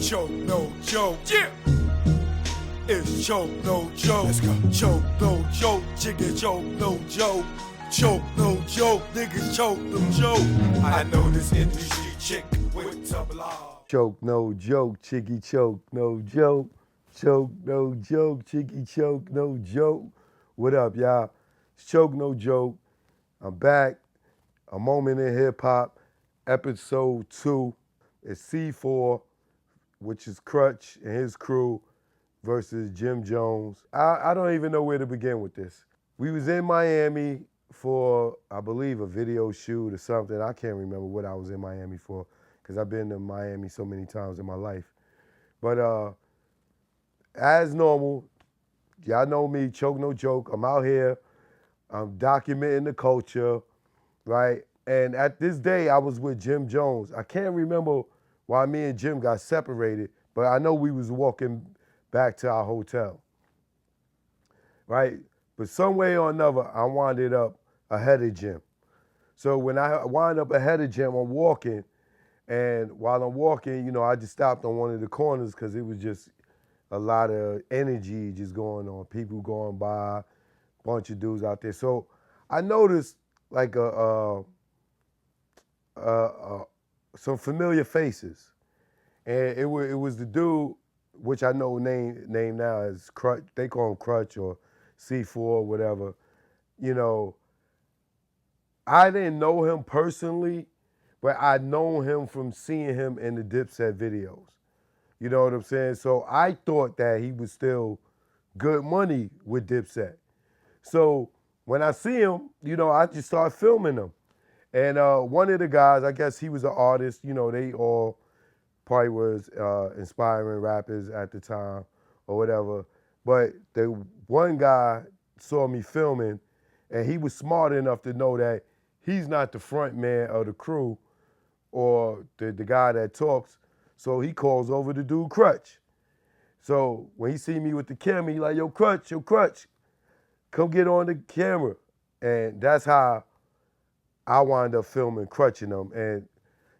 choke, no joke. Yeah. It's choke, no joke. Let's go. Choke, no joke. Chicken choke, no joke. Choke, no joke. Niggas choke, no joke. I know this industry chick with a blog. Choke, no joke. Chicky choke, no joke. Choke, no joke. Chicky choke, no joke. What up, y'all? It's Choke, no joke. I'm back. A Moment in Hip Hop, episode 2. It's C4, which is Crutch and his crew, versus Jim Jones. I don't even know where to begin with this. We was in Miami for, I believe, a video shoot or something. I can't remember what I was in Miami for because I've been to Miami so many times in my life. But as normal, y'all know me, Choke No Joke. I'm out here. I'm documenting the culture, right? And at this day, I was with Jim Jones. I can't remember why me and Jim got separated, but I know we was walking back to our hotel, right? But some way or another, I winded up ahead of Jim. So when I wind up ahead of Jim, I'm walking, and while I'm walking, you know, I just stopped on one of the corners because it was just a lot of energy just going on, people going by, bunch of dudes out there. So I noticed like some familiar faces, and it was the dude, which I know name now as Crutch. They call him Crutch or C4, whatever. You know, I didn't know him personally, but I'd known him from seeing him in the Dipset videos. You know what I'm saying? So I thought that he was still good money with Dipset. So when I see him, you know, I just start filming him. And one of the guys, I guess he was an artist, you know, they all probably was inspiring rappers at the time or whatever. But the one guy saw me filming, and he was smart enough to know that he's not the front man of the crew or the guy that talks. So he calls over the dude Crutch. So when he see me with the camera, he like, yo, Crutch, come get on the camera. And that's how I wind up filming Crutching them. And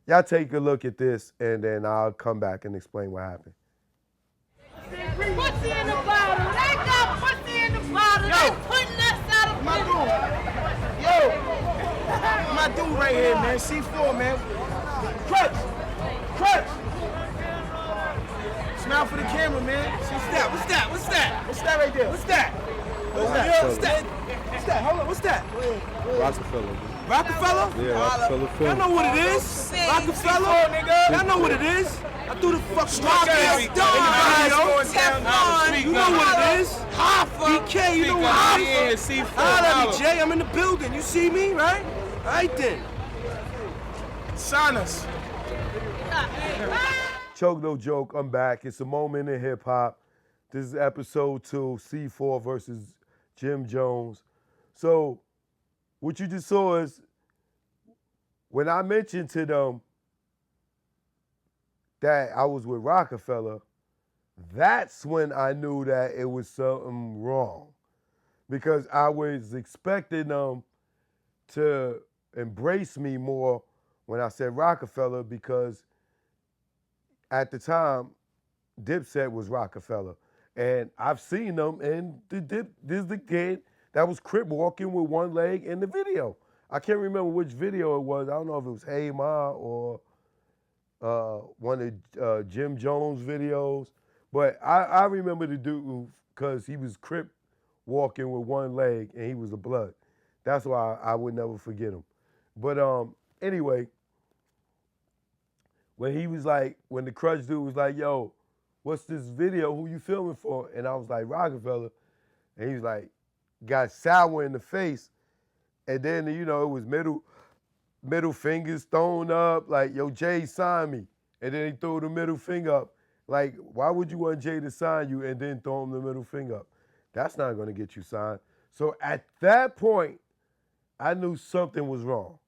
y'all take a look at this, and then I'll come back and explain what happened. Pussy in the bottle. They got pussy in the bottle. They putting us out of My dude. My dude right here, man. C4, man. Crutch. Smile for the camera, man. What's that? What's that right there? What's that? Hold on, what's that? Rockefeller. Rockefeller? Yeah, Rockefeller film. Y'all know what it is. Rockefeller, nigga. Y'all know what it is. I threw the fucking Rockefeller. Teflon. You know what it is. BK, you know what it is. Holla at me, Jay. I'm in the building. You see me, right? All right then. Sign us. Choke, no joke. I'm back. It's A Moment in Hip Hop. This is episode 2, C4 versus Jim Jones. So what you just saw is when I mentioned to them that I was with Rockefeller, that's when I knew that it was something wrong, because I was expecting them to embrace me more when I said Rockefeller, because at the time, Dipset was Rockefeller. And I've seen them, and this is the kid that was crip walking with one leg in the video. I can't remember which video it was. I don't know if it was Hey Ma or one of Jim Jones' videos. But I remember the dude because he was crip walking with one leg, and he was a blood. That's why I would never forget him. But anyway, when the Crutch dude was like, yo, what's this video? Who you filming for? And I was like, Rockefeller. And he was like, got sour in the face. And then, you know, it was middle fingers thrown up, like, yo, Jay, sign me. And then he threw the middle finger up. Like, why would you want Jay to sign you and then throw him the middle finger up? That's not going to get you signed. So at that point, I knew something was wrong.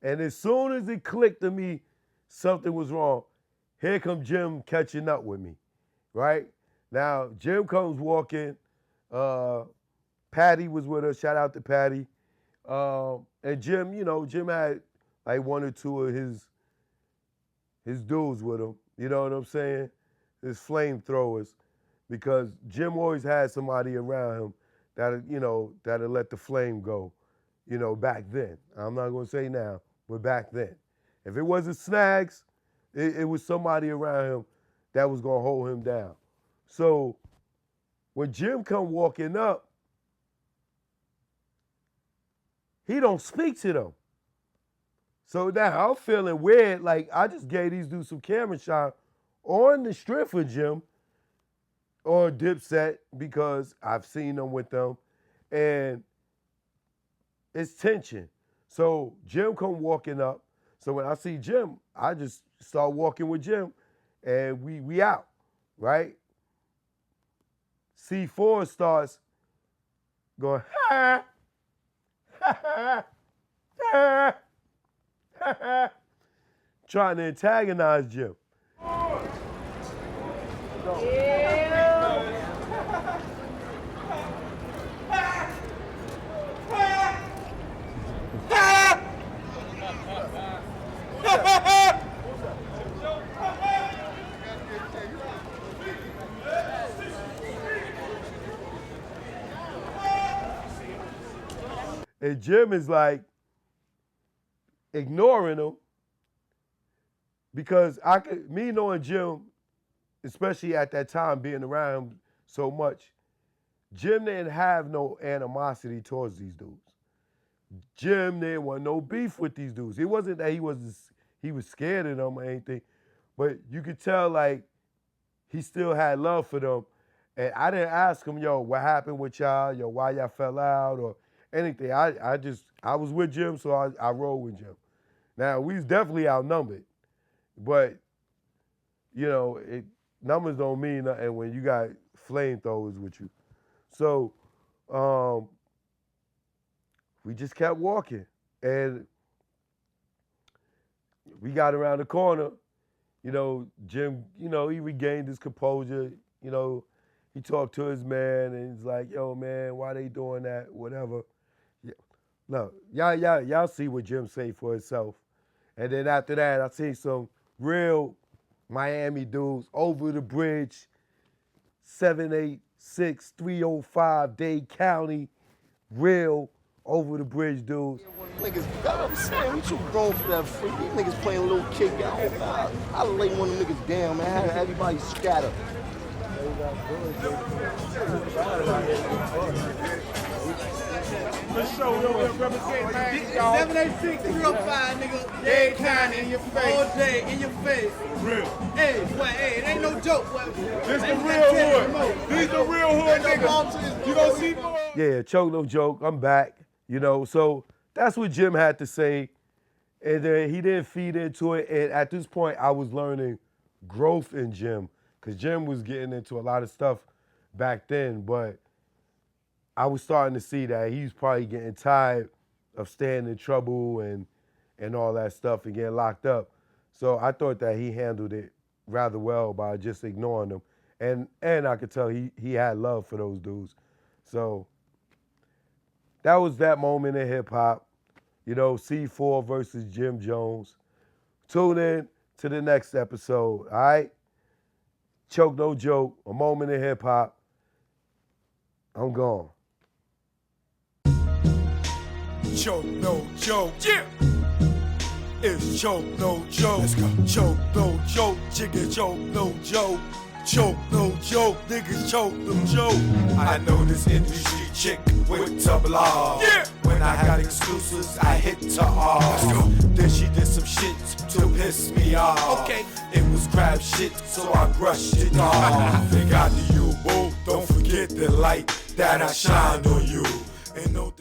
And as soon as it clicked to me, something was wrong, here comes Jim catching up with me, right? Now, Jim comes walking. Patty was with us. Shout out to Patty. And Jim, you know, Jim had like one or two of his dudes with him. You know what I'm saying? his flamethrowers, because Jim always had somebody around him that'll let the flame go, back then. I'm not gonna say now, but back then. If it wasn't Snags, it was somebody around him that was gonna hold him down. So when Jim come walking up, he don't speak to them. So now I'm feeling weird, like I just gave these dudes some camera shot on the strip for Jim or Dipset because I've seen them with them, and it's tension. So Jim come walking up. So when I see Jim, I just start walking with Jim, and we out, right? C4 starts going, ha, ha, ha, ha, ha, ha, trying to antagonize Jim. And Jim is like ignoring him because me knowing Jim, especially at that time being around him so much, Jim didn't have no animosity towards these dudes. Jim didn't want no beef with these dudes. It wasn't that he was scared of them or anything, but you could tell like he still had love for them. And I didn't ask him, yo, what happened with y'all? Yo, why y'all fell out or anything. I was with Jim, so I rolled with Jim. Now, we was definitely outnumbered, but, numbers don't mean nothing when you got flamethrowers with you. So we just kept walking, and we got around the corner. Jim, he regained his composure. He talked to his man, and he's like, yo, man, why they doing that, whatever. No, y'all see what Jim say for himself. And then after that, I see some real Miami dudes over the bridge, 786-305 Dade County, real over the bridge dudes. Niggas, I'm saying, we too grown for that freak. These niggas playing a little kick out. I'll lay one of them niggas down, man. Have everybody scatter. The show, represent Miami, y'all. 786-305, nigga. Dade County in your face. All day in your face. Real. Hey, boy, hey, it ain't no joke, boy. This the real hood. These the real hood niggas. You gonna see more? Yeah, choke no joke. I'm back. So that's what Jim had to say. And then he didn't feed into it. And at this point, I was learning growth in Jim. Because Jim was getting into a lot of stuff back then, but I was starting to see that he was probably getting tired of staying in trouble and all that stuff and getting locked up. So I thought that he handled it rather well by just ignoring them. And I could tell he had love for those dudes. So that was that moment in hip hop. C4 versus Jim Jones. Tune in to the next episode, all right? Choke no joke, a moment in hip hop. I'm gone. Choke no joke. Yeah. It's choke no joke. Let's go. Choke no joke. Jigga choke no joke. Choke no joke. Niggas choke no joke. I know this industry chick with tabla. Yeah. When I got exclusives, I hit to all. Let's go. Then she did some shit to piss me off. Okay. It was crab shit, so I brushed it off. Think I do you, boo. Don't forget the light that I shined on you. Ain't no